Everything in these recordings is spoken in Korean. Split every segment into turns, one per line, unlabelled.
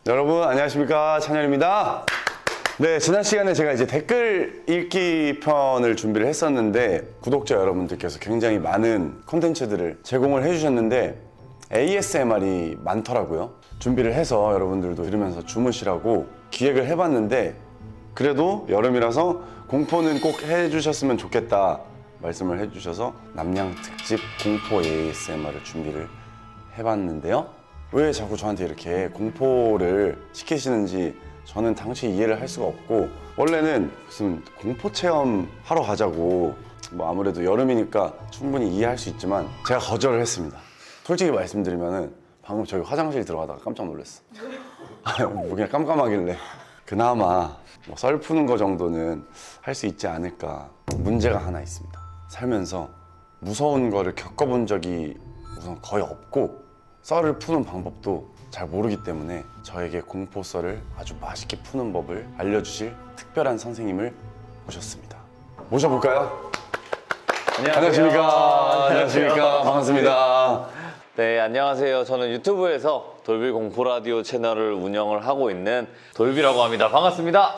여러분 안녕하십니까, 찬열입니다. 네, 지난 시간에 제가 이제 댓글 읽기 편을 준비를 했었는데 구독자 여러분들께서 굉장히 많은 콘텐츠들을 제공을 해주셨는데 ASMR이 많더라고요. 준비를 해서 여러분들도 들으면서 주무시라고 기획을 해봤는데 그래도 여름이라서 공포는 꼭 해주셨으면 좋겠다 말씀을 해주셔서 남양 특집 공포 ASMR을 준비를 해봤는데요. 왜 자꾸 저한테 이렇게 공포를 시키시는지 저는 당시 이해를 할 수가 없고, 원래는 무슨 공포 체험 하러 가자고, 뭐 아무래도 여름이니까 충분히 이해할 수 있지만 제가 거절을 했습니다. 솔직히 말씀드리면은 방금 저기 화장실 들어가다가 깜짝 놀랐어. 뭐 그냥 깜깜하길래. 그나마 뭐 썰 푸는 거 정도는 할 수 있지 않을까. 문제가 하나 있습니다. 살면서 무서운 거를 겪어본 적이 우선 거의 없고 썰을 푸는 방법도 잘 모르기 때문에 저에게 공포 썰을 아주 맛있게 푸는 법을 알려주실 특별한 선생님을 모셨습니다. 모셔볼까요? 안녕하십니까. 안녕하십니까. 반갑습니다.
네, 안녕하세요. 저는 유튜브에서 돌비 공포 라디오 채널을 운영을 하고 있는 돌비라고 합니다. 반갑습니다.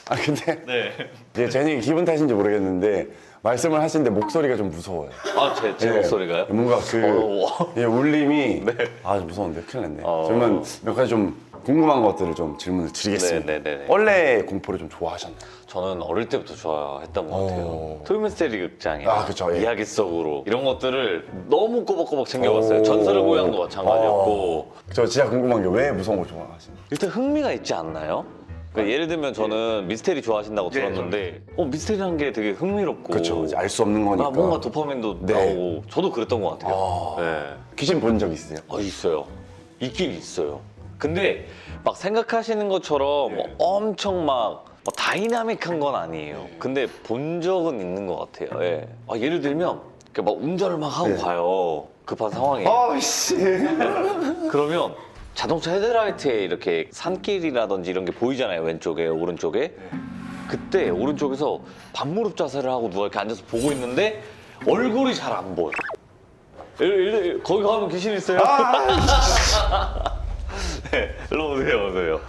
아 근데
네.
이제 제니 기분 탓인지 모르겠는데 말씀을 하시는데 목소리가 좀 무서워요.
아, 제
네.
목소리가요?
뭔가 그 예, 울림이
네.
아주 무서운데 큰일 났네. 그러면 몇 가지 좀 궁금한 것들을 좀 질문을 드리겠습니다.
네네네.
원래 공포를 좀 좋아하셨나요?
저는 어릴 때부터 좋아했던 것 같아요.
오.
토요미스테리 극장에
아, 그쵸, 예.
이야기 속으로 이런 것들을 너무 꼬박꼬박 챙겨봤어요.
오.
전설의 고향도 마찬가지였고.
저 진짜 궁금한 게 왜 무서운 걸 좋아하시나요?
일단 흥미가 있지 않나요? 그러니까 예를 들면 저는 미스테리 좋아하신다고 들었는데 미스테리라는 게 되게 흥미롭고
그렇죠. 알 수 없는 거니까.
뭔가 도파민도
네.
나오고 저도 그랬던 것 같아요. 네.
귀신 본 적 있으세요?
있어요. 있긴 있어요. 근데 막 생각하시는 것처럼 엄청 막 다이나믹한 건 아니에요. 근데 본 적은 있는 것 같아요. 예. 예를 들면 이렇게 막 운전을 막 하고
네.
가요. 급한 상황에.
아씨.
그러면 자동차 헤드라이트에 이렇게 산길이라든지 이런 게 보이잖아요. 왼쪽에, 오른쪽에. 그때 오른쪽에서 반무릎 자세를 하고 누가 이렇게 앉아서 보고 있는데 얼굴이 잘 안 보여. 거기 가면 귀신 있어요? 네, 일로 오세요, 오세요.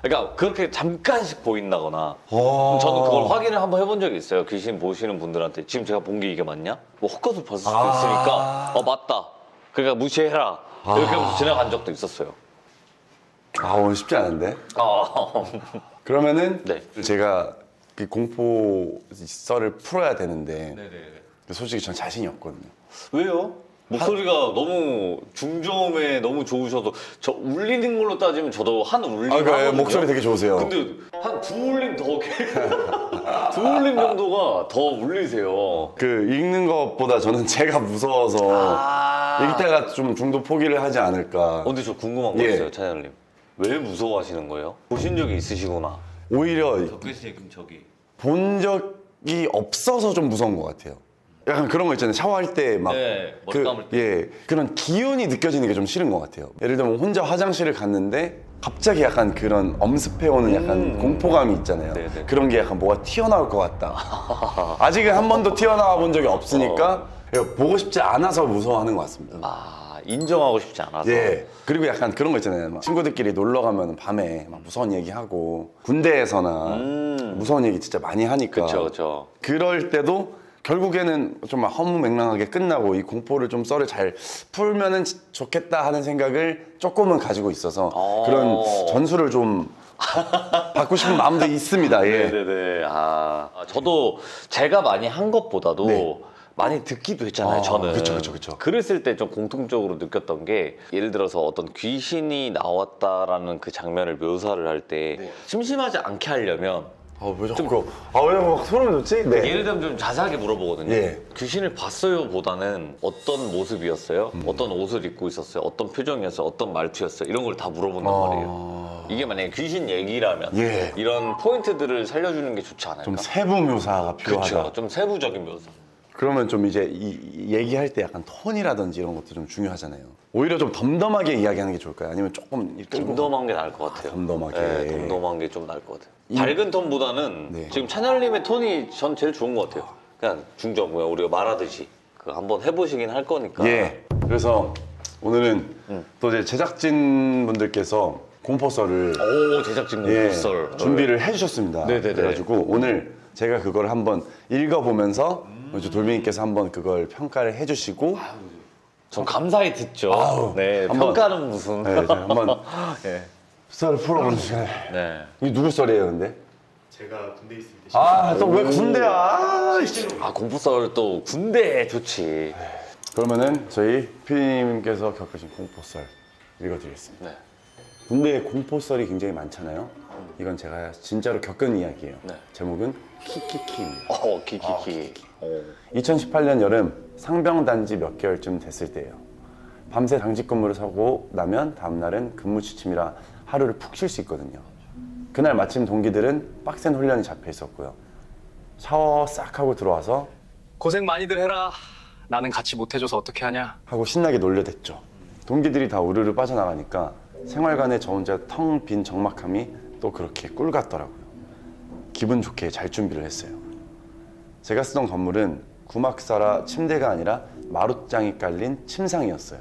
그러니까 그렇게 잠깐씩 보인다거나 저는 그걸 확인을 한번 해본 적이 있어요. 귀신 보시는 분들한테 지금 제가 본 게 이게 맞냐? 뭐 헛것을 봤을 수도 있으니까 맞다. 그러니까 무시해라. 이렇게 하면서 지나간 적도 있었어요.
아, 오늘 쉽지 않은데. 그러면은
네.
제가 그 공포 썰을 풀어야 되는데 솔직히 전 자신이 없거든요.
왜요? 목소리가 너무 중저음에 너무 좋으셔서 저 울리는 걸로 따지면 저도 한 울림 하거든요.
목소리 되게 좋으세요.
근데 한 두 울림 더 두 울림 정도가 더 울리세요.
그 읽는 것보다 저는 제가 무서워서 읽다가 좀 중도 포기를 하지 않을까.
근데 저 궁금한 거
예.
있어요, 차장님. 왜 무서워하시는 거예요? 보신 적이 있으시구나.
오히려
적개시금 저기.
본 적이 없어서 좀 무서운 것 같아요. 약간 그런 거 있잖아요. 샤워할 때 막
네, 머리 감을 때.
예, 그런 기운이 느껴지는 게 좀 싫은 것 같아요. 예를 들면 혼자 화장실을 갔는데 갑자기 약간 그런 엄습해오는 약간 공포감이 있잖아요.
네네.
그런 게 약간 뭐가 튀어나올 것 같다. 아직은 한 번도 튀어나와 본 적이 없으니까 보고 싶지 않아서 무서워하는 것 같습니다.
인정하고 싶지 않아서.
예. 그리고 약간 그런 거 있잖아요. 막 친구들끼리 놀러 가면 밤에 막 무서운 얘기하고 군대에서나 무서운 얘기 진짜 많이 하니까.
그렇죠.
그럴 때도 결국에는 좀 허무맹랑하게 끝나고 이 공포를 좀 썰을 잘 풀면은 좋겠다 하는 생각을 조금은 가지고 있어서 그런 전술을 좀 받고 싶은 마음도 있습니다. 예.
네네네. 저도 제가 많이 한 것보다도
네.
많이 듣기도 했잖아요, 저는.
그쵸.
글을 쓸 때 좀 공통적으로 느꼈던 게 예를 들어서 어떤 귀신이 나왔다라는 그 장면을 묘사를 할 때 심심하지 않게 하려면
왜 자꾸 왜 막 소름이 돋지? 네.
예를 들면 좀 자세하게 물어보거든요.
예.
귀신을 봤어요 보다는 어떤 모습이었어요? 어떤 옷을 입고 있었어요? 어떤 표정이었어요? 어떤 말투였어요? 이런 걸 다 물어본단 말이에요. 이게 만약에 귀신 얘기라면
예.
이런 포인트들을 살려주는 게 좋지 않을까?
좀 세부 묘사가 필요하다.
그렇죠. 좀 세부적인 묘사.
그러면 좀 이제 이 얘기할 때 약간 톤이라든지 이런 것도 좀 중요하잖아요. 오히려 좀 덤덤하게 이야기하는 게 좋을까요? 아니면 조금 이렇게
덤덤한 게 나을 것 같아요.
덤덤하게.
네, 덤덤한 게 좀 나을 것 같아요. 밝은 톤보다는
네.
지금 찬열님의 톤이 전 제일 좋은 것 같아요. 그냥 중저음, 그냥 우리가 말하듯이 그 한번 해보시긴 할 거니까.
예. 그래서 오늘은 또 이제 제작진 분들께서 공포썰을
오, 제작진
예,
공포썰
준비를 해주셨습니다.
네네네.
그래가지고 오늘 제가 그걸 한번 읽어보면서 이제 돌멩이께서 한번 그걸 평가를 해주시고
전 감사히 듣죠.
아우,
네,
한번-
평가는 무슨.
네, 이제 한번
예.
썰을 풀어보는 시간에
네.
이게 누구 썰이에요 근데?
제가 군대 있을 때
아 또 왜 군대야? 아,
아, 공포썰 또 군대 좋지.
그러면은 저희 피디님께서 겪으신 공포썰 읽어드리겠습니다.
네.
군대에 공포썰이 굉장히 많잖아요. 이건 제가 진짜로 겪은 이야기예요.
네.
제목은 키키키입니다.
키키키.
2018년 여름 상병단지 몇 개월쯤 됐을 때예요. 밤새 당직 근무를 하고 나면 다음날은 근무 지침이라 하루를 푹 쉴 수 있거든요. 그날 마침 동기들은 빡센 훈련이 잡혀 있었고요. 샤워 싹 하고 들어와서
고생 많이들 해라. 나는 같이 못 해줘서 어떻게 하냐.
하고 신나게 놀려댔죠. 동기들이 다 우르르 빠져나가니까 생활관에 저 혼자 텅 빈 적막함이 또 그렇게 꿀 같더라고요. 기분 좋게 잘 준비를 했어요. 제가 쓰던 건물은 구막사라 침대가 아니라 마룻장이 깔린 침상이었어요.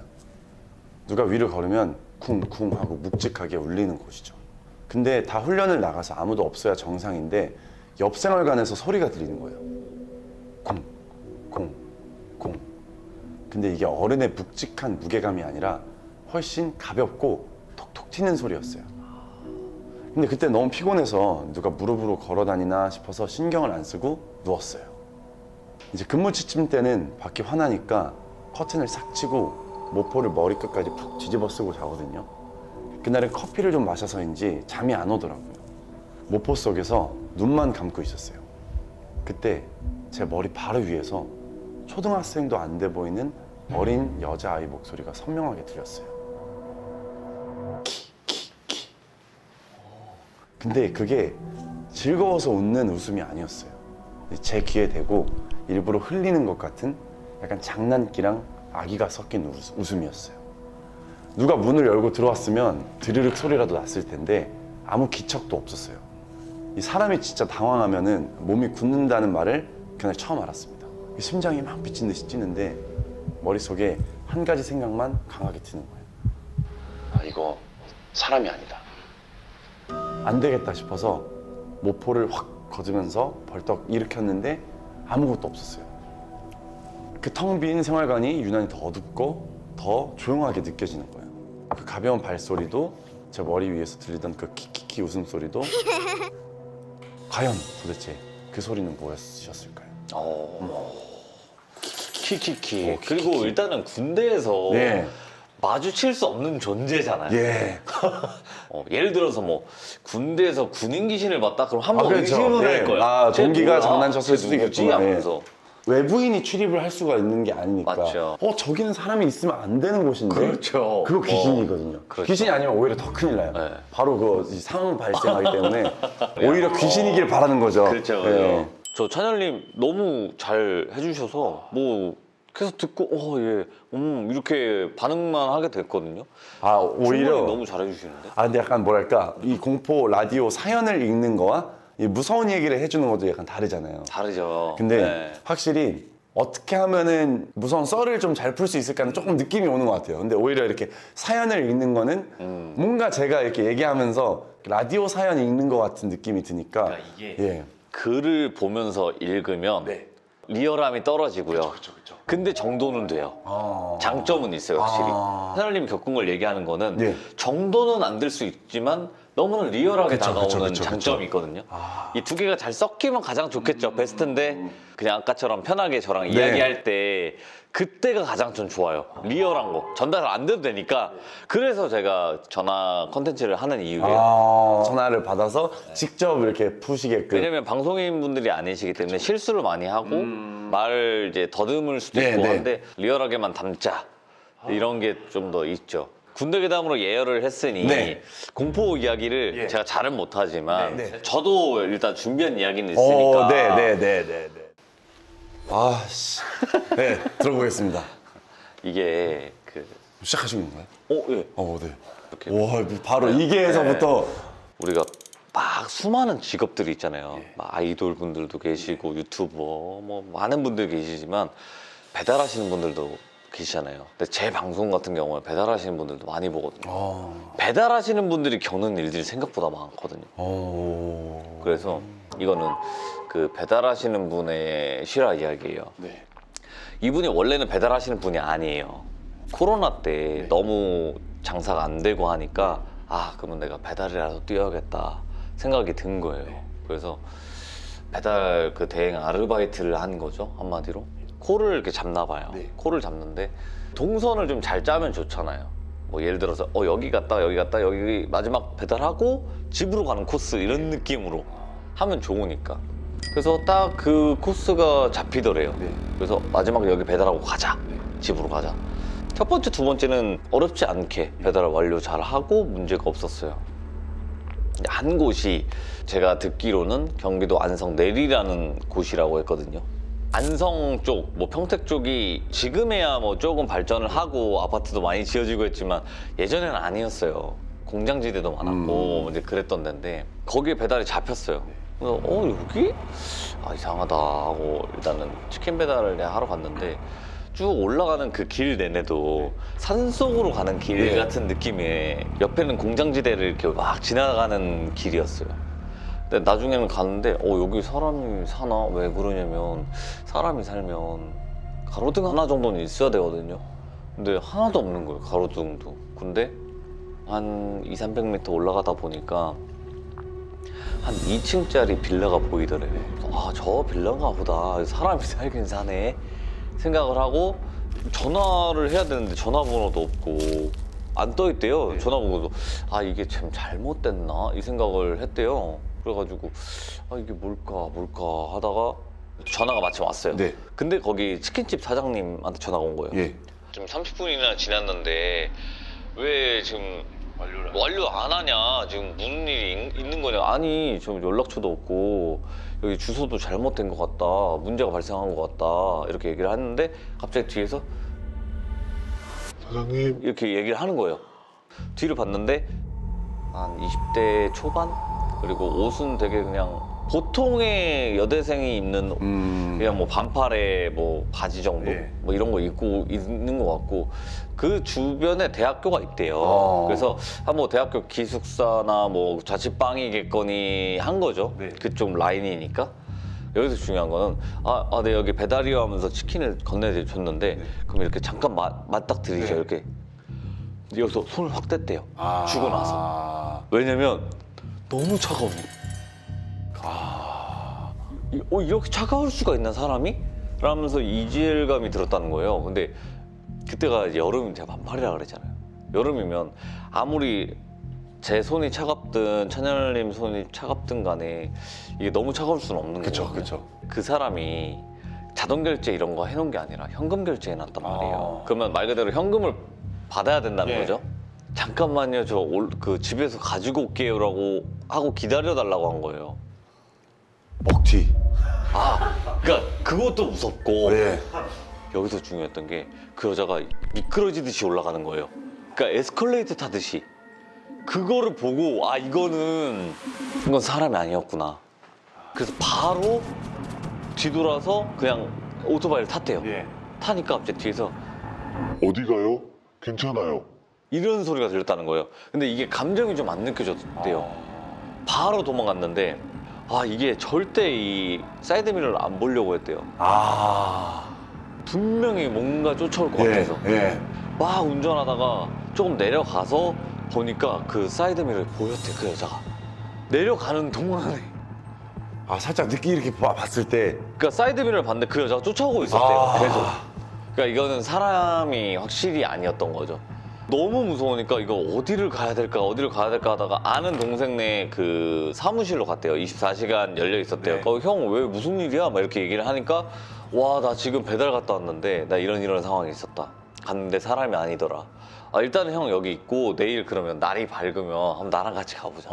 누가 위를 걸으면 쿵쿵 하고 묵직하게 울리는 곳이죠. 근데 다 훈련을 나가서 아무도 없어야 정상인데 옆 생활관에서 소리가 들리는 거예요. 쿵, 쿵, 쿵. 근데 이게 어른의 묵직한 무게감이 아니라 훨씬 가볍고 톡톡 튀는 소리였어요. 근데 그때 너무 피곤해서 누가 무릎으로 걸어 다니나 싶어서 신경을 안 쓰고 누웠어요. 이제 근무 지침 때는 밖이 환하니까 커튼을 싹 치고 모포를 머리끝까지 푹 뒤집어 쓰고 자거든요. 그날은 커피를 좀 마셔서인지 잠이 안 오더라고요. 모포 속에서 눈만 감고 있었어요. 그때 제 머리 바로 위에서 초등학생도 안 돼 보이는 어린 여자아이 목소리가 선명하게 들렸어요. 키키키. 근데 그게 즐거워서 웃는 웃음이 아니었어요. 제 귀에 대고 일부러 흘리는 것 같은 약간 장난기랑 아기가 섞인 웃음이었어요. 누가 문을 열고 들어왔으면 드르륵 소리라도 났을 텐데 아무 기척도 없었어요. 이 사람이 진짜 당황하면은 몸이 굳는다는 말을 그날 처음 알았습니다. 심장이 막 미친 듯이 뛰는데 머릿속에 한 가지 생각만 강하게 드는 거예요. 아, 이거 사람이 아니다. 안 되겠다 싶어서 모포를 확 거두면서 벌떡 일으켰는데 아무것도 없었어요. 그 텅 빈 생활관이 유난히 더 어둡고 더 조용하게 느껴지는 거예요. 그 가벼운 발소리도 제 머리 위에서 들리던 그 키키키 웃음소리도 과연 도대체 그 소리는 무엇이었을까요?
키키키. 그리고 일단은 군대에서
네.
마주칠 수 없는 존재잖아요.
예.
예를 들어서 뭐 군대에서 군인 귀신을 봤다 그럼 한번
그렇죠.
의심을
네.
할 거야.
아,
쟤
동기가
뭐야?
장난쳤을
쟤
수도
누구지?
있겠구나.
하면서.
외부인이 출입을 할 수가 있는 게 아니니까.
맞죠.
저기는 사람이 있으면 안 되는 곳인데.
그렇죠.
그거 귀신이거든요.
그렇죠.
귀신이 아니면 오히려 더 큰일 나요.
네.
바로 그 상황 발생하기 때문에 오히려 귀신이길 바라는 거죠.
그렇죠.
예.
그렇죠. 저 찬열님 너무 잘 해주셔서 뭐 계속 듣고 예, 이렇게 반응만 하게 됐거든요.
아,
충분히
오히려.
너무 잘해주시는데.
아, 근데 약간 뭐랄까. 이 공포 라디오 사연을 읽는 거와 이 무서운 얘기를 해주는 것도 약간 다르잖아요.
다르죠.
근데
네.
확실히 어떻게 하면은 무서운 썰을 좀 잘 풀 수 있을까는 조금 느낌이 오는 것 같아요. 근데 오히려 이렇게 사연을 읽는 거는 뭔가 제가 이렇게 얘기하면서 라디오 사연 읽는 것 같은 느낌이 드니까.
그러니까 이게
예.
글을 보면서 읽으면 리얼함이 떨어지고요.
그렇죠.
근데 정도는 돼요.
아.
장점은 있어요, 확실히.
아.
찬열님 겪은 걸 얘기하는 거는
네.
정도는 안 될 수 있지만 너무나 리얼하게
그쵸,
다가오는
그쵸.
장점이 있거든요.
아.
이 두 개가 잘 섞이면 가장 좋겠죠. 베스트인데 그냥 아까처럼 편하게 저랑
네.
이야기할 때 그때가 가장 전 좋아요. 리얼한 거. 전달 안 돼도 되니까. 그래서 제가 전화 컨텐츠를 하는 이유예요.
아, 전화를 받아서 직접 이렇게 푸시게끔.
왜냐면 방송인 분들이 아니시기 때문에 실수를 많이 하고 말을 이제 더듬을 수도
네,
있고
네.
한데 리얼하게만 담자 이런 게 좀 더 있죠. 군대 괴담으로 예열을 했으니
네.
공포 이야기를 제가 잘은 못하지만
네.
저도 일단 준비한 이야기는 있으니까
네. 아, 씨. 네, 들어보겠습니다.
이게
시작하시는 건가요?
예.
네.
이렇게
와, 바로 이게에서부터.
우리가 막 수많은 직업들이 있잖아요. 막 아이돌 분들도 계시고 유튜버 뭐 많은 분들 계시지만 배달하시는 분들도 계시잖아요. 근데 제 방송 같은 경우에 배달하시는 분들도 많이 보거든요.
어.
배달하시는 분들이 겪는 일들이 생각보다 많거든요.
어.
그래서 이거는 그 배달하시는 분의 실화 이야기예요.
네.
이분이 원래는 배달하시는 분이 아니에요. 코로나 때 너무 장사가 안 되고 하니까 아 그러면 내가 배달이라도 뛰어야겠다 생각이 든 거예요. 그래서 배달 그 대행 아르바이트를 한 거죠, 한마디로. 코를 이렇게 잡나 봐요.
네.
코를 잡는데 동선을 좀 잘 짜면 좋잖아요. 뭐 예를 들어서 여기 갔다 여기 마지막 배달하고 집으로 가는 코스 이런 느낌으로 하면 좋으니까. 그래서 딱 그 코스가 잡히더래요.
네.
그래서 마지막에 여기 배달하고 가자. 집으로 가자. 첫 번째, 두 번째는 어렵지 않게 배달을 완료 잘 하고 문제가 없었어요. 근데 한 곳이 제가 듣기로는 경기도 안성 내리라는 곳이라고 했거든요. 안성 쪽, 뭐 평택 쪽이 지금에야 뭐 조금 발전을 하고 아파트도 많이 지어지고 했지만 예전에는 아니었어요. 공장지대도 많았고 이제 그랬던 데인데 거기에 배달이 잡혔어요. 그래서 여기? 아 이상하다 하고 일단은 치킨 배달을 내가 하러 갔는데 쭉 올라가는 그 길 내내도 산속으로 가는 길
네.
같은 느낌에 옆에는 공장지대를 이렇게 막 지나가는 길이었어요. 근데 나중에는 갔는데 여기 사람이 사나? 왜 그러냐면 사람이 살면 가로등 하나 정도는 있어야 되거든요. 근데 하나도 없는 거예요, 가로등도. 근데 한 200~300m 올라가다 보니까 한 2층짜리 빌라가 보이더래요. 아, 저 빌라인가 보다. 사람이 살긴 사네. 생각을 하고 전화를 해야 되는데 전화번호도 없고 안 떠 있대요. 전화번호도. 아, 이게 참 잘못됐나? 이 생각을 했대요. 그래가지고 아, 이게 뭘까 하다가 전화가 마침 왔어요.
네.
근데 거기 치킨집 사장님한테 전화가 온 거예요.
예.
지금 30분이나 지났는데 왜 지금 완료 안 하냐? 지금 무슨 일이 있는 거냐? 아니, 지금 연락처도 없고 여기 주소도 잘못된 것 같다. 문제가 발생한 것 같다. 이렇게 얘기를 하는데 갑자기 뒤에서
사장님,
이렇게 얘기를 하는 거예요. 뒤를 봤는데 한 20대 초반? 그리고 옷은 되게 그냥 보통의 여대생이 입는 그냥 뭐 반팔에 뭐 바지 정도
예.
뭐 이런 거 입고 있는 것 같고 그 주변에 대학교가 있대요.
어.
그래서 뭐 대학교 기숙사나 뭐 자취방이겠거니 한 거죠.
네.
그쪽 라인이니까. 여기서 중요한 거는 네 여기 배달이요 하면서 치킨을 건네줬는데 그럼 이렇게 잠깐 맞닥뜨리죠.
네.
이렇게 여기서 손을 확 뗐대요.
아.
주고 나서. 왜냐면 너무 차가워. 이렇게 차가울 수가 있나 사람이? 라면서 이질감이 들었다는 거예요. 근데 그때가 이제 여름이 제가 반팔이라 그랬잖아요. 여름이면 아무리 제 손이 차갑든 찬열님 손이 차갑든 간에 이게 너무 차가울 수는 없는
그쵸,
거거든요.
그쵸.
그 사람이 자동 결제 이런 거 해놓은 게 아니라 현금 결제 해놨단 말이에요. 그러면 말 그대로 현금을 받아야 된다는
예.
거죠. 잠깐만요, 그 집에서 가지고 올게요라고 하고 기다려달라고 한 거예요.
먹튀.
그러니까 그것도 무섭고
예.
여기서 중요했던 게 그 여자가 미끄러지듯이 올라가는 거예요. 그러니까 에스컬레이터 타듯이. 그거를 보고 이건 사람이 아니었구나. 그래서 바로 뒤돌아서 그냥 오토바이를 탔대요.
예.
타니까 갑자기 뒤에서
어디 가요? 괜찮아요.
이런 소리가 들렸다는 거예요. 근데 이게 감정이 좀 안 느껴졌대요. 바로 도망갔는데 이게 절대 이 사이드미러를 안 보려고 했대요. 분명히 뭔가 쫓아올 것 같아서
예.
막 운전하다가 조금 내려가서 보니까 그 사이드미러를 보였대, 그 여자가. 내려가는 동안에
살짝 늦게 이렇게 봤을 때.
그러니까 사이드미러를 봤는데 그 여자가 쫓아오고 있었대요. 계속.
아.
그러니까 이거는 사람이 확실히 아니었던 거죠. 너무 무서우니까 이거 어디를 가야 될까 하다가 아는 동생네 그 사무실로 갔대요. 24시간 열려 있었대요.
네.
형 왜 무슨 일이야? 막 이렇게 얘기를 하니까 나 지금 배달 갔다 왔는데 나 이런 상황이 있었다. 갔는데 사람이 아니더라. 일단은 형 여기 있고 내일 그러면 날이 밝으면 한번 나랑 같이 가보자.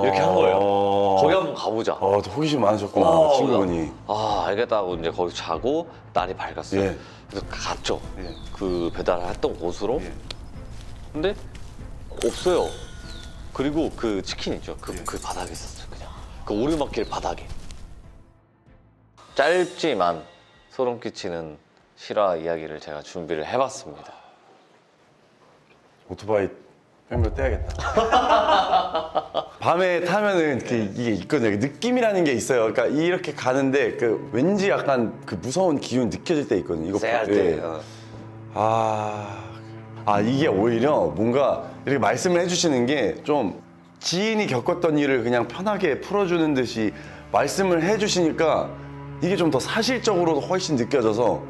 이렇게 한 거예요. 거기 한번 가보자.
또 호기심 많으셨구나, 친구분이.
알겠다 하고 이제 거기 자고 날이 밝았어요.
예.
그래서 갔죠.
예.
그 배달을 했던 곳으로.
예.
근데 없어요. 그리고 그 치킨이죠.
예.
그 바닥에 있었어요. 그냥 그 오르막길 바닥에. 짧지만 소름 끼치는 실화 이야기를 제가 준비를 해봤습니다.
오토바이 뺑뺑 떼야겠다. 밤에 타면은 이게 있거든요. 느낌이라는 게 있어요. 그러니까 이렇게 가는데 그 왠지 약간 그 무서운 기운 느껴질 때 있거든요. 이거
쎄할
예.
때.
이게 오히려 뭔가 이렇게 말씀을 해주시는 게 좀 지인이 겪었던 일을 그냥 편하게 풀어주는 듯이 말씀을 해주시니까 이게 좀 더 사실적으로도 훨씬 느껴져서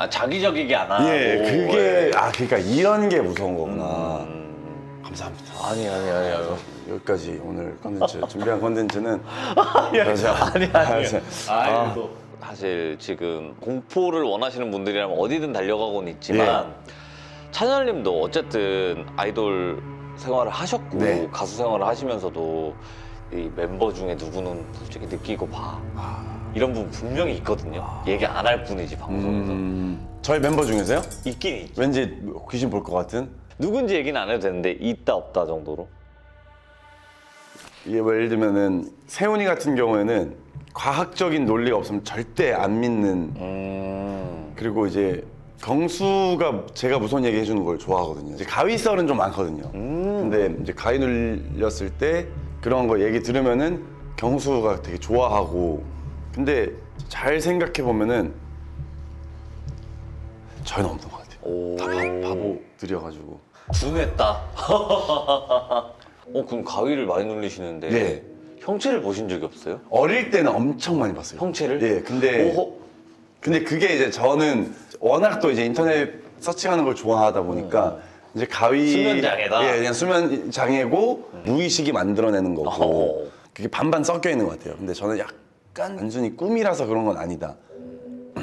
자기적이게 안 하고.
예, 그게
예.
그러니까 이런 게 무서운 거구나. 감사합니다.
아니.
여기까지 오늘 컨텐츠 준비한 컨텐츠는
사실 지금 공포를 원하시는 분들이라면 어디든 달려가고는 있지만 찬열님도 어쨌든 아이돌 생활을 하셨고
네.
가수 생활을 하시면서도 이 멤버 중에 누구는 솔직히 느끼고 봐 이런 분 분명히 있거든요. 얘기 안 할 뿐이지 방송에서.
저희 멤버 중에서요?
있긴 있죠.
왠지 귀신 볼 것 같은?
누군지 얘기는 안 해도 되는데 있다 없다 정도로.
이게 뭐 예를 들면은 세훈이 같은 경우에는 과학적인 논리가 없으면 절대 안 믿는. 그리고 이제 경수가 제가 무서운 얘기 해주는 걸 좋아하거든요. 이제 가위썰은 좀 많거든요. 근데 이제 가위 눌렸을 때 그런 거 얘기 들으면은 경수가 되게 좋아하고. 근데 잘 생각해 보면은 저희는 없는 것 같아요.
오.
다 바보들이어가지고.
둔했다. 그럼 가위를 많이 눌리시는데
네.
형체를 보신 적이 없어요?
어릴 때는 엄청 많이 봤어요.
형체를?
예, 근데 그게 이제 저는 워낙 또 이제 인터넷 서칭하는 걸 좋아하다 보니까 이제 가위
수면장애다?
예, 그냥 수면 장애고 무의식이 만들어내는 거고 그게 반반 섞여 있는 것 같아요. 근데 저는 약간 단순히 꿈이라서 그런 건 아니다.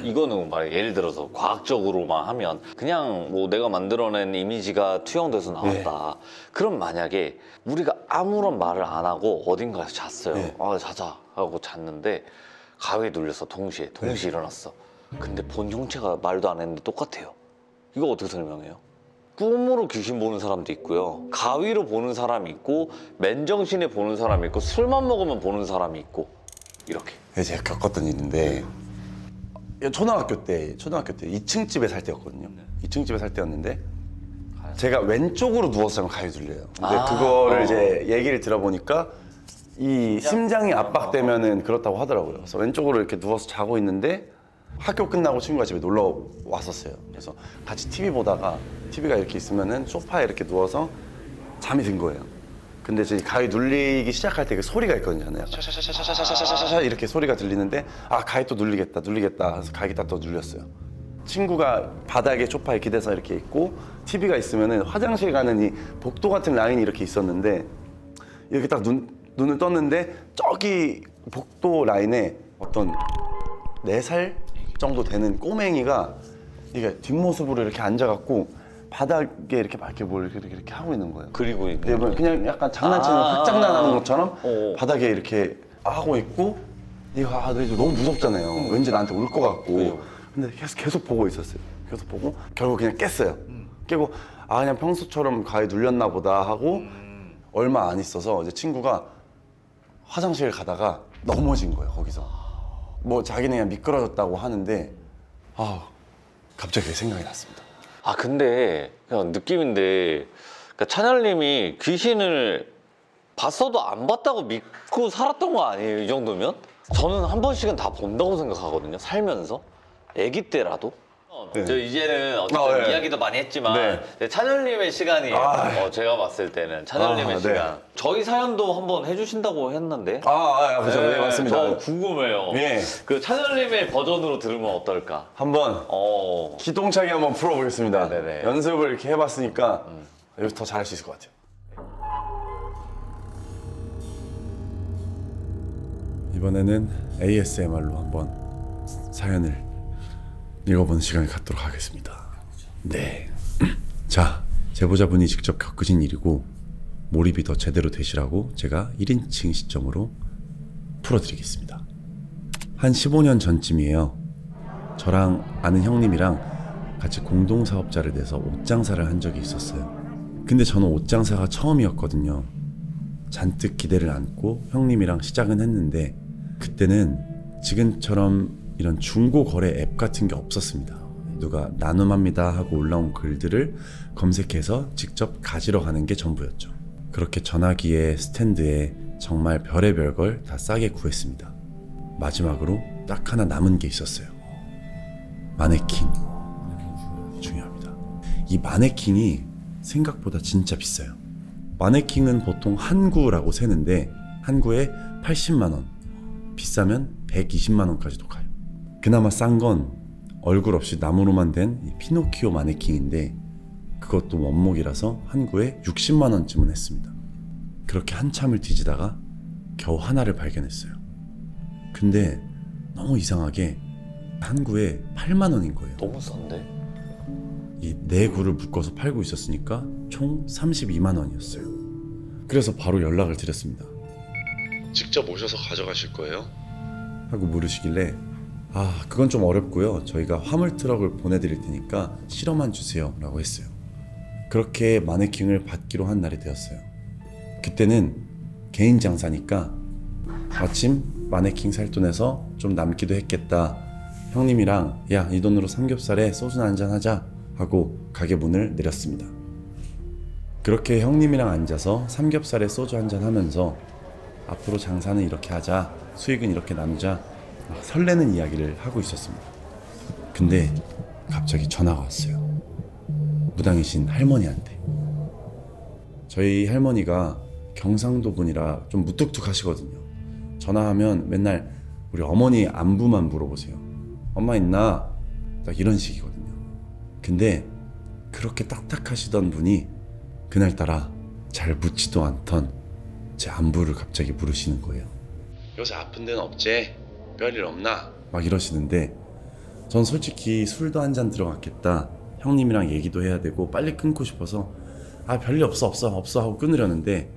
이거는 말 예를 들어서 과학적으로만 하면 그냥 뭐 내가 만들어낸 이미지가 투영돼서 나왔다. 그럼 만약에 우리가 아무런 말을 안 하고 어딘가에서 잤어요.
네.
자자 하고 잤는데 가위에 눌려서 동시에 일어났어. 근데 본 형체가 말도 안 했는데 똑같아요. 이거 어떻게 설명해요? 꿈으로 귀신 보는 사람도 있고요. 가위로 보는 사람이 있고 맨정신에 보는 사람이 있고 술만 먹으면 보는 사람이 있고 이렇게.
제가 겪었던 일인데 초등학교 때 2층 집에 살 때였거든요. 2층 집에 살 때였는데 제가 왼쪽으로 누워서 자면 가위 눌려요. 근데 그거를 이제 얘기를 들어보니까 이 심장이 압박되면은 그렇다고 하더라고요. 그래서 왼쪽으로 이렇게 누워서 자고 있는데 학교 끝나고 친구가 집에 놀러 왔었어요. 그래서 같이 TV 보다가 TV가 이렇게 있으면은 소파에 이렇게 누워서 잠이 든 거예요. 근데 이제 가위 눌리기 시작할 때 그 소리가 있거든요. 샤샤샤샤샤샤샤샤 이렇게 소리가 들리는데 가위 또 눌리겠다. 그래서 가위 딱 또 눌렸어요. 친구가 바닥에 소파에 기대서 이렇게 있고 TV가 있으면은 화장실 가는 이 복도 같은 라인이 이렇게 있었는데 이렇게 딱 눈을 떴는데 저기 복도 라인에 어떤 4살 정도 되는 꼬맹이가 이게 뒷모습으로 이렇게 앉아갖고 바닥에 이렇게 막 뭘 이렇게 하고 있는 거예요.
그리고
네, 뭐 그냥 약간 장난치는 흑장난하는 것처럼
어.
바닥에 이렇게 하고 있고 이거 너무 무섭잖아요. 왠지 나한테 올 것 같고. 근데 계속 보고 있었어요. 계속 보고 결국 그냥 깼어요. 깨고 그냥 평소처럼 가위 눌렸나 보다 하고 얼마 안 있어서 이제 친구가 화장실 가다가 넘어진 거예요. 거기서 뭐 자기는 그냥 미끄러졌다고 하는데 갑자기 그게 생각이 났습니다.
근데 그냥 느낌인데 그러니까 찬열님이 귀신을 봤어도 안 봤다고 믿고 살았던 거 아니에요? 이 정도면? 저는 한 번씩은 다 본다고 생각하거든요. 살면서 아기 때라도.
네.
저 이제는 어쨌든
네.
이야기도 많이 했지만
네.
찬열님의 시간이에요. 제가 봤을 때는 찬열님의
네.
시간. 저희 사연도 한번 해주신다고 했는데.
그죠. 네, 맞습니다.
저 궁금해요.
예.
그 찬열님의 버전으로 들으면 어떨까?
한번 기똥차게 한번 풀어보겠습니다.
네네.
연습을 이렇게 해봤으니까 여기서 더 잘할 수 있을 것 같아요. 이번에는 ASMR로 한번 사연을 읽어보는 시간을 갖도록 하겠습니다. 네. 자, 제보자분이 직접 겪으신 일이고 몰입이 더 제대로 되시라고 제가 1인칭 시점으로 풀어드리겠습니다. 한 15년 전쯤이에요. 저랑 아는 형님이랑 같이 공동사업자를 내서 옷장사를 한 적이 있었어요. 근데 저는 옷장사가 처음이었거든요. 잔뜩 기대를 안고 형님이랑 시작은 했는데 그때는 지금처럼 이런 중고 거래 앱 같은 게 없었습니다. 누가 나눔합니다 하고 올라온 글들을 검색해서 직접 가지러 가는 게 전부였죠. 그렇게 전화기에 스탠드에 정말 별의별 걸 다 싸게 구했습니다. 마지막으로 딱 하나 남은 게 있었어요. 마네킹. 중요합니다. 이 마네킹이 생각보다 진짜 비싸요. 마네킹은 보통 한 구라고 세는데 한 구에 80만 원, 비싸면 120만 원까지도 가요. 그나마 싼 건 얼굴 없이 나무로만 된 이 피노키오 마네킹인데 그것도 원목이라서 한 구에 60만 원쯤은 했습니다. 그렇게 한참을 뒤지다가 겨우 하나를 발견했어요. 근데 너무 이상하게 한 구에 8만 원인 거예요.
너무 싼데?
이 네 구를 묶어서 팔고 있었으니까 총 32만 원이었어요. 그래서 바로 연락을 드렸습니다. 직접 오셔서 가져가실 거예요? 하고 물으시길래 그건 좀 어렵고요. 저희가 화물 트럭을 보내드릴 테니까 실어만 주세요 라고 했어요. 그렇게 마네킹을 받기로 한 날이 되었어요. 그때는 개인 장사니까 마침 마네킹 살 돈에서 좀 남기도 했겠다. 형님이랑 야, 이 돈으로 삼겹살에 소주나 한잔 하자 하고 가게 문을 내렸습니다. 그렇게 형님이랑 앉아서 삼겹살에 소주 한잔 하면서 앞으로 장사는 이렇게 하자, 수익은 이렇게 나누자 설레는 이야기를 하고 있었습니다. 근데 갑자기 전화가 왔어요. 무당이신 할머니한테. 저희 할머니가 경상도 분이라 좀 무뚝뚝하시거든요. 전화하면 맨날 우리 어머니 안부만 물어보세요. 엄마 있나? 딱 이런 식이거든요. 근데 그렇게 딱딱하시던 분이 그날따라 잘 묻지도 않던 제 안부를 갑자기 물으시는 거예요. 요새 아픈 데는 없지? 별일 없나? 막 이러시는데 전 솔직히 술도 한 잔 들어갔겠다. 형님이랑 얘기도 해야 되고 빨리 끊고 싶어서 별일 없어 하고 끊으려는데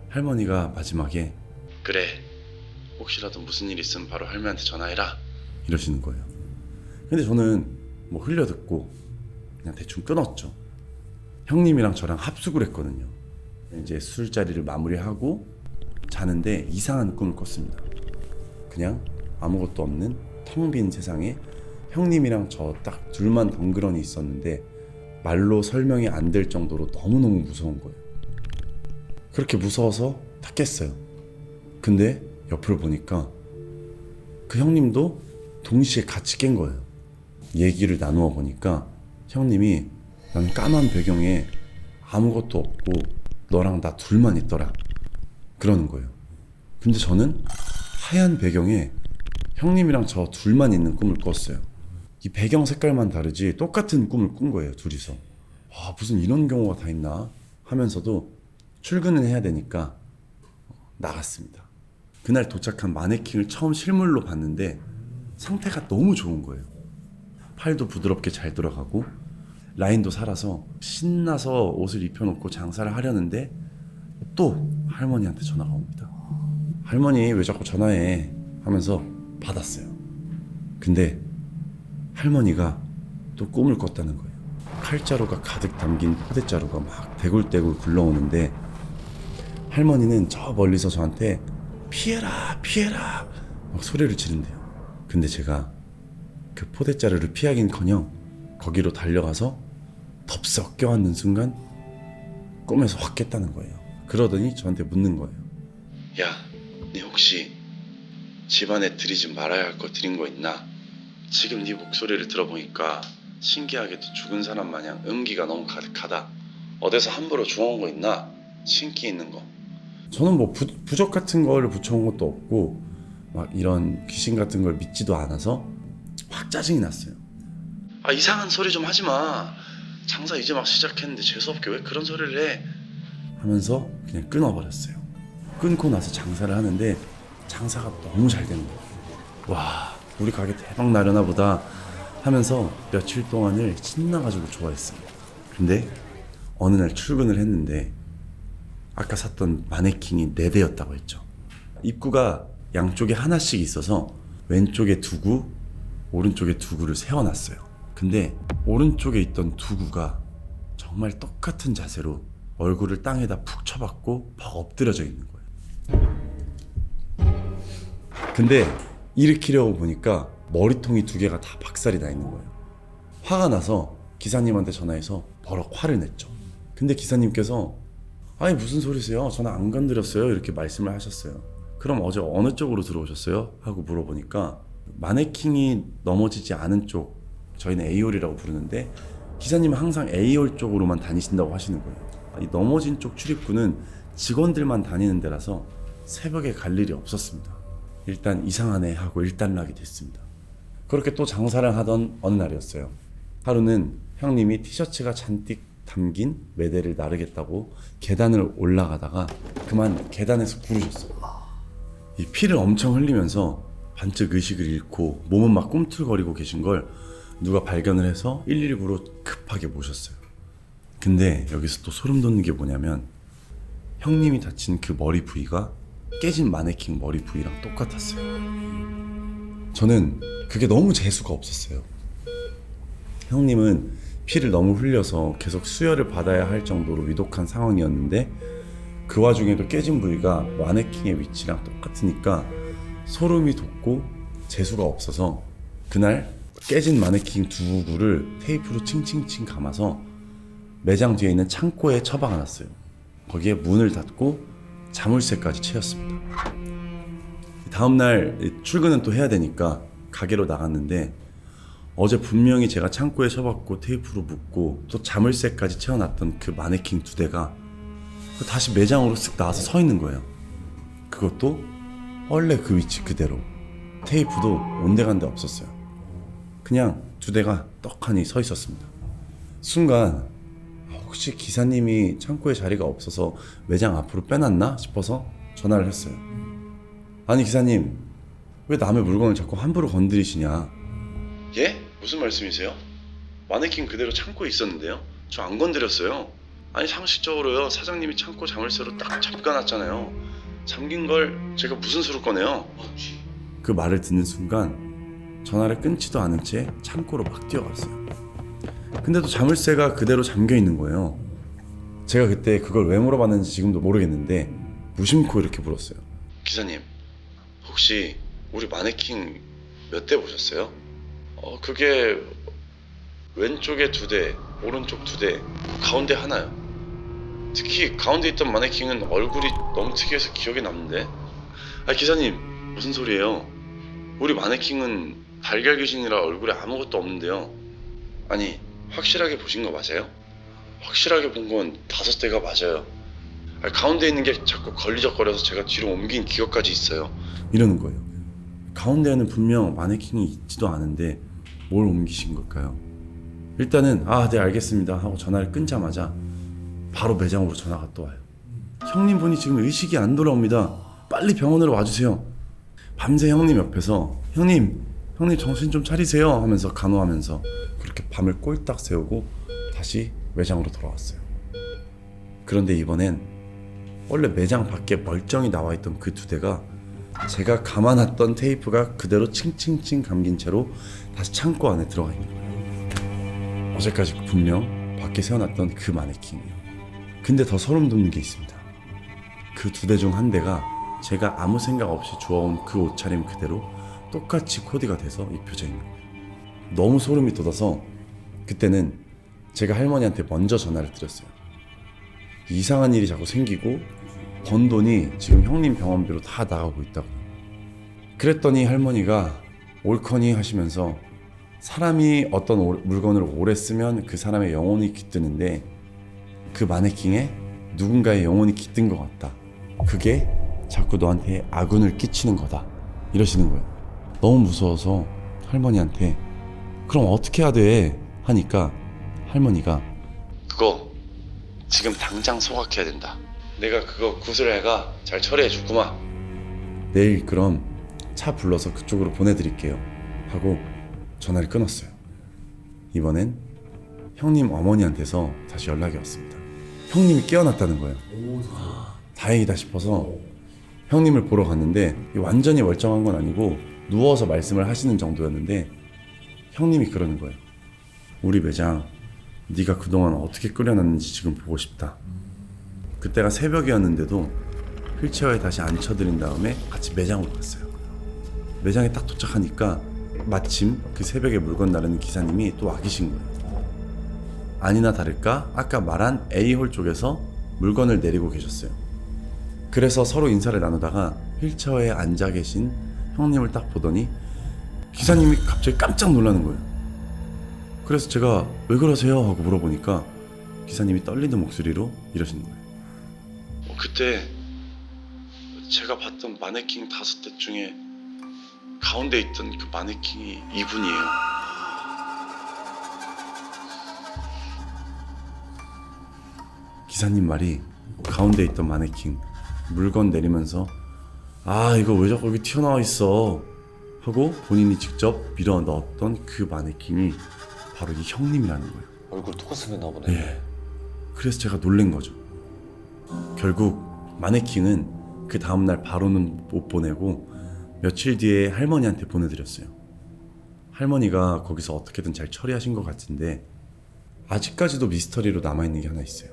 할머니가 마지막에 그래, 혹시라도 무슨 일 있으면 바로 할머니한테 전화해라 이러시는 거예요. 근데 저는 뭐 흘려듣고 그냥 대충 끊었죠. 형님이랑 저랑 합숙을 했거든요. 이제 술자리를 마무리하고 자는데 이상한 꿈을 꿨습니다. 그냥 아무것도 없는 텅 빈 세상에 형님이랑 저 딱 둘만 덩그러니 있었는데 말로 설명이 안 될 정도로 너무너무 무서운 거예요. 그렇게 무서워서 다 깼어요. 근데 옆을 보니까 그 형님도 동시에 같이 깬 거예요. 얘기를 나누어 보니까 형님이 난 까만 배경에 아무것도 없고 너랑 나 둘만 있더라 그러는 거예요. 근데 저는 하얀 배경에 형님이랑 저 둘만 있는 꿈을 꿨어요. 이 배경 색깔만 다르지 똑같은 꿈을 꾼 거예요, 둘이서. 무슨 이런 경우가 다 있나 하면서도 출근은 해야 되니까 나갔습니다. 그날 도착한 마네킹을 처음 실물로 봤는데 상태가 너무 좋은 거예요. 팔도 부드럽게 잘 돌아가고 라인도 살아서 신나서 옷을 입혀놓고 장사를 하려는데 또 할머니한테 전화가 옵니다. 할머니 왜 자꾸 전화해 하면서 받았어요. 근데 할머니가 또 꿈을 꿨다는 거예요. 칼자루가 가득 담긴 포대자루가 막 대굴대굴 굴러오는데 할머니는 저 멀리서 저한테 피해라 피해라 막 소리를 지른대요. 근데 제가 그 포대자루를 피하긴커녕 거기로 달려가서 덥석 껴안는 순간 꿈에서 확 깼다는 거예요. 그러더니 저한테 묻는 거예요. 야, 네 혹시 집안에 드리지 말아야 할 거 드린 거 있나? 지금 네 목소리를 들어보니까 신기하게도 죽은 사람 마냥 음기가 너무 가득하다. 어디서 함부로 주워온 거 있나? 신기 있는 거. 저는 뭐 부적 같은 걸 붙여온 것도 없고 막 이런 귀신 같은 걸 믿지도 않아서 확 짜증이 났어요. 이상한 소리 좀 하지 마. 장사 이제 막 시작했는데 재수없게 왜 그런 소리를 해? 하면서 그냥 끊어버렸어요. 끊고 나서 장사를 하는데 장사가 너무 잘 되는 거예요. 와, 우리 가게 대박 나려나 보다 하면서 며칠 동안을 신나가지고 좋아했어요. 근데 어느 날 출근을 했는데 아까 샀던 마네킹이 4대였다고 했죠. 입구가 양쪽에 하나씩 있어서 왼쪽에 2구, 오른쪽에 2구를 세워놨어요. 근데 오른쪽에 있던 2구가 정말 똑같은 자세로 얼굴을 땅에다 푹 쳐박고 퍽 엎드려져 있는 거예요. 근데 일으키려고 보니까 머리통이 2개가 다 박살이 나 있는 거예요. 화가 나서 기사님한테 전화해서 버럭 화를 냈죠. 근데 기사님께서 아니 무슨 소리세요? 전화 안 건드렸어요. 이렇게 말씀을 하셨어요. 그럼 어제 어느 쪽으로 들어오셨어요? 하고 물어보니까 마네킹이 넘어지지 않은 쪽, 저희는 A홀이라고 부르는데 기사님은 항상 A홀 쪽으로만 다니신다고 하시는 거예요. 이 넘어진 쪽 출입구는 직원들만 다니는 데라서 새벽에 갈 일이 없었습니다. 일단 이상하네 하고 일단락이 됐습니다. 그렇게 또 장사를 하던 어느 날이었어요. 하루는 형님이 티셔츠가 잔뜩 담긴 매대를 나르겠다고 계단을 올라가다가 그만 계단에서 구르셨어요. 이 피를 엄청 흘리면서 반쯤 의식을 잃고 몸은 막 꿈틀거리고 계신 걸 누가 발견을 해서 119로 급하게 모셨어요. 근데 여기서 또 소름 돋는 게 뭐냐면 형님이 다친 그 머리 부위가 깨진 마네킹 머리 부위랑 똑같았어요. 저는 그게 너무 재수가 없었어요. 형님은 피를 너무 흘려서 계속 수혈을 받아야 할 정도로 위독한 상황이었는데 그 와중에도 깨진 부위가 마네킹의 위치랑 똑같으니까 소름이 돋고 재수가 없어서 그날 깨진 마네킹 두 구를 테이프로 칭칭칭 감아서 매장 뒤에 있는 창고에 처박아놨어요. 거기에 문을 닫고 자물쇠까지 채웠습니다. 다음날 출근은 또 해야 되니까 가게로 나갔는데 어제 분명히 제가 창고에 쳐박고 테이프로 묶고 또 자물쇠까지 채워놨던 그 마네킹 두 대가 다시 매장으로 쓱 나와서 서 있는 거예요. 그것도 원래 그 위치 그대로. 테이프도 온데간데 없었어요. 그냥 두 대가 떡하니 서 있었습니다. 순간 혹시 기사님이 창고에 자리가 없어서 매장 앞으로 빼놨나 싶어서 전화를 했어요. 아니 기사님, 왜 남의 물건을 자꾸 함부로 건드리시냐? 예? 무슨 말씀이세요? 마네킹 그대로 창고에 있었는데요. 저 안 건드렸어요. 아니 상식적으로요, 사장님이 창고 자물쇠로 딱 잠가놨잖아요. 잠긴 걸 제가 무슨 수로 꺼내요? 그 말을 듣는 순간 전화를 끊지도 않은 채 창고로 막 뛰어갔어요. 근데도 자물쇠가 그대로 잠겨 있는 거예요. 제가 그때 그걸 왜 물어봤는지 지금도 모르겠는데 무심코 이렇게 물었어요. 기사님, 혹시 우리 마네킹 몇 대 보셨어요? 그게 왼쪽에 두 대, 오른쪽 두 대, 가운데 하나요. 특히 가운데 있던 마네킹은 얼굴이 너무 특이해서 기억에 남는데. 아 기사님, 무슨 소리예요? 우리 마네킹은 달걀 귀신이라 얼굴에 아무것도 없는데요. 아니 확실하게 보신 거 맞아요? 확실하게 본 건 5대가 맞아요. 아니, 가운데 있는 게 자꾸 걸리적거려서 제가 뒤로 옮긴 기억까지 있어요. 이러는 거예요. 가운데에는 분명 마네킹이 있지도 않은데 뭘 옮기신 걸까요? 일단은 네 알겠습니다 하고 전화를 끊자마자 바로 매장으로 전화가 또 와요. 형님 분이 지금 의식이 안 돌아옵니다. 빨리 병원으로 와주세요. 밤새 형님 옆에서 형님 정신 좀 차리세요 하면서 간호하면서 그렇게 밤을 꼴딱 새우고 다시 매장으로 돌아왔어요. 그런데 이번엔 원래 매장 밖에 멀쩡히 나와있던 그 두 대가 제가 감아놨던 테이프가 그대로 칭칭칭 감긴 채로 다시 창고 안에 들어가 있는 거예요. 어제까지 분명 밖에 세워놨던 그 마네킹이요. 근데 더 소름 돋는 게 있습니다. 그 두 대 중 한 대가 제가 아무 생각 없이 주워온 그 옷차림 그대로 똑같이 코디가 돼서 입혀져 있는 거예요. 너무 소름이 돋아서 그때는 제가 할머니한테 먼저 전화를 드렸어요. 이상한 일이 자꾸 생기고 번 돈이 지금 형님 병원비로 다 나가고 있다고. 그랬더니 할머니가 옳거니 하시면서 사람이 어떤 물건을 오래 쓰면 그 사람의 영혼이 깃드는데 그 마네킹에 누군가의 영혼이 깃든 것 같다. 그게 자꾸 너한테 악운을 끼치는 거다. 이러시는 거예요. 너무 무서워서 할머니한테 그럼 어떻게 해야 돼? 하니까 할머니가 그거 지금 당장 소각해야 된다. 내가 그거 구슬해가 잘 처리해 주구만. 내일 그럼 차 불러서 그쪽으로 보내드릴게요 하고 전화를 끊었어요. 이번엔 형님 어머니한테서 다시 연락이 왔습니다. 형님이 깨어났다는 거예요. 다행이다 싶어서 형님을 보러 갔는데 완전히 멀쩡한 건 아니고 누워서 말씀을 하시는 정도였는데 형님이 그러는 거예요. 우리 매장 네가 그동안 어떻게 끓여놨는지 지금 보고 싶다. 그때가 새벽이었는데도 휠체어에 다시 앉혀드린 다음에 같이 매장으로 갔어요. 매장에 딱 도착하니까 마침 그 새벽에 물건 나르는 기사님이 또 와 계신 거예요. 아니나 다를까 아까 말한 A홀 쪽에서 물건을 내리고 계셨어요. 그래서 서로 인사를 나누다가 휠체어에 앉아 계신 형님을 딱 보더니 기사님이 갑자기 깜짝 놀라는 거예요. 그래서 제가 왜 그러세요? 하고 물어보니까 기사님이 떨리는 목소리로 이러시는 거예요. 그때 제가 봤던 마네킹 5대 중에 가운데 있던 그 마네킹이 이분이에요. 기사님 말이 가운데 있던 마네킹 물건 내리면서 아 이거 왜 자꾸 여기 튀어나와 있어 하고 본인이 직접 밀어 넣었던 그 마네킹이 바로 이 형님이라는 거예요.
얼굴 똑같이 생겼나 보네.
예. 그래서 제가 놀란 거죠. 결국 마네킹은 그 다음날 바로는 못 보내고 며칠 뒤에 할머니한테 보내드렸어요. 할머니가 거기서 어떻게든 잘 처리하신 것 같은데 아직까지도 미스터리로 남아있는 게 하나 있어요.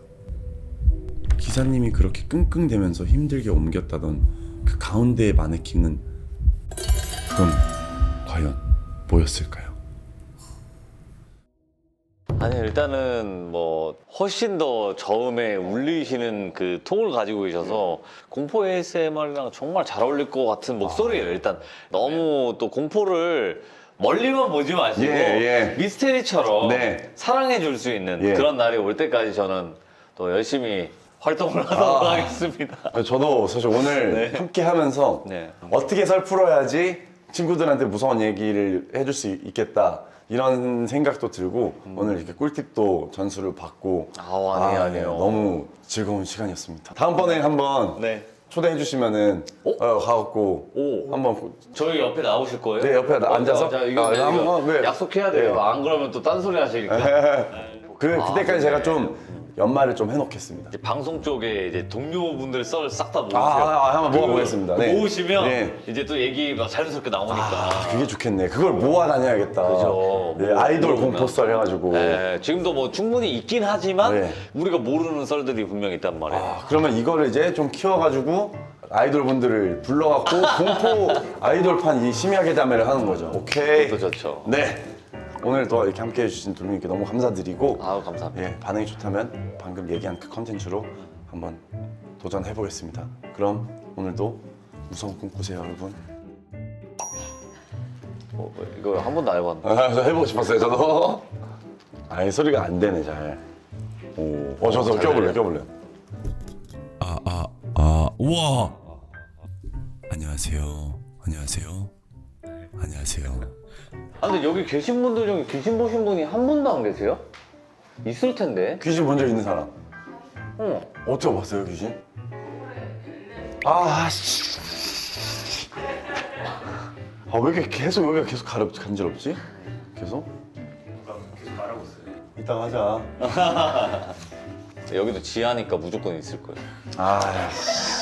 기사님이 그렇게 끙끙대면서 힘들게 옮겼다던 그 가운데의 마네킹은 그건 과연 뭐였을까요?
아니 일단은 뭐 훨씬 더 저음에 울리시는 그 톤을 가지고 계셔서 공포 ASMR이랑 정말 잘 어울릴 것 같은 목소리예요. 일단 너무 또 공포를 멀리만 보지 마시고
예.
미스테리처럼
네.
사랑해 줄 수 있는
예.
그런 날이 올 때까지 저는 또 열심히 활동을 하도록 하겠습니다.
저도 사실 오늘 함께 하면서
네.
어떻게 설 풀어야지 친구들한테 무서운 얘기를 해줄 수 있겠다 이런 생각도 들고 오늘 이렇게 꿀팁도 전수를 받고
아니에요.
너무 즐거운 시간이었습니다. 다음번에 한번
네.
초대해 주시면은 가갖고
오.
한번
저희 옆에 나오실 거예요?
네, 옆에 앉아서?
자, 이거, 이거
한번, 네.
약속해야 돼요.
네.
안 그러면 또 딴소리 하시니까.
그때까지
네.
제가 좀 연말을 좀 해놓겠습니다.
이제 방송 쪽에 이제 동료분들 썰 싹 다 모으세요.
한번 모아보겠습니다. 네.
모으시면
네.
이제 또 얘기가 자연스럽게 나오니까.
그게 좋겠네. 그걸 모아 다녀야겠다.
그죠.
네,
뭐,
아이돌
모으면.
공포썰 해가지고.
네, 지금도 뭐 충분히 있긴 하지만
네.
우리가 모르는 썰들이 분명 있단 말이에요.
그러면 이거를 이제 좀 키워가지고 아이돌 분들을 불러갖고 공포 아이돌판 이 심야계 자매를 하는 거죠. 오케이.
그것도 좋죠.
네. 오늘 또 이렇게 함께 해주신 두 분께 너무 감사드리고
아우 감사합니다.
예, 반응이 좋다면 방금 얘기한 그 컨텐츠로 한번 도전해 보겠습니다. 그럼 오늘도 무서운 꿈 꾸세요, 여러분.
이거 한 번도 안 해봤는데.
해보고 싶었어요, 저도. 아니 소리가 안 되네 잘. 저도 껴볼래. 우와. 안녕하세요.
아 근데 여기 계신 분들 중에 귀신 보신 분이 한 분도 안 계세요? 있을 텐데.
귀신 본 적 있는 사람? 어떻게 봤어요, 귀신? 씨. 왜 이렇게 계속 여기가 계속 간지럽지? 계속?
계속 말하고 있어요.
이따가 하자.
여기도 지하니까 무조건 있을 거예요.
씨.